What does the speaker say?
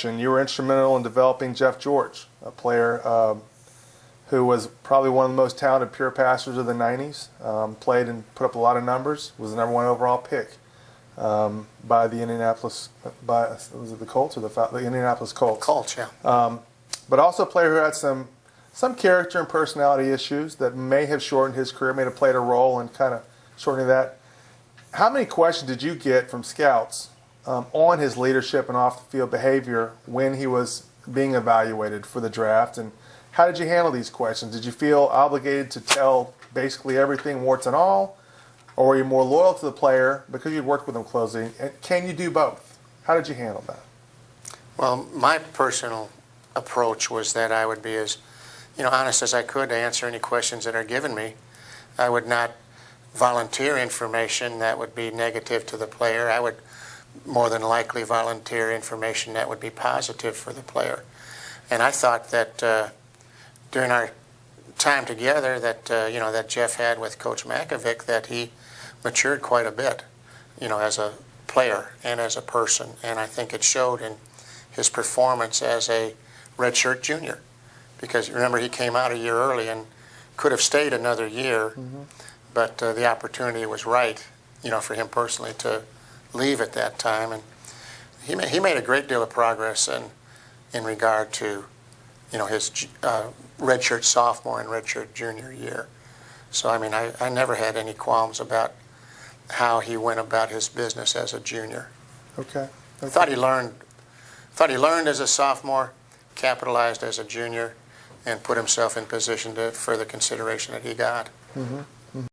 And you were instrumental in developing Jeff George, a player who was probably one of the most talented pure passers of the 90s, played and put up a lot of numbers, was the #1 overall pick by the Indianapolis, was it the Colts or the Indianapolis Colts? Colts, yeah. But also a player who had some character and personality issues that may have shortened his career, may have played a role in kind of shortening that. How many questions did you get from scouts on his leadership and off-the-field behavior when he was being evaluated for the draft? And how did you handle these questions? Did you feel obligated to tell basically everything, warts and all? Or were you more loyal to the player because you'd worked with him closely? And can you do both? How did you handle that? Well, my personal approach was that I would be as honest as I could to answer any questions that are given me. I would not volunteer information that would be negative to the player. I would more than likely volunteer information that would be positive for the player. And I thought that during our time together that Jeff had with Coach Makovic, that he matured quite a bit, as a player and as a person. And I think it showed in his performance as a redshirt junior. Because remember, he came out a year early and could have stayed another year, but the opportunity was right, for him personally to leave at that time. And he made a great deal of progress in regard to, his redshirt sophomore and redshirt junior year. So I never had any qualms about how he went about his business as a junior. Okay. I thought he learned as a sophomore, capitalized as a junior, and put himself in position for the consideration that he got. Mm-hmm.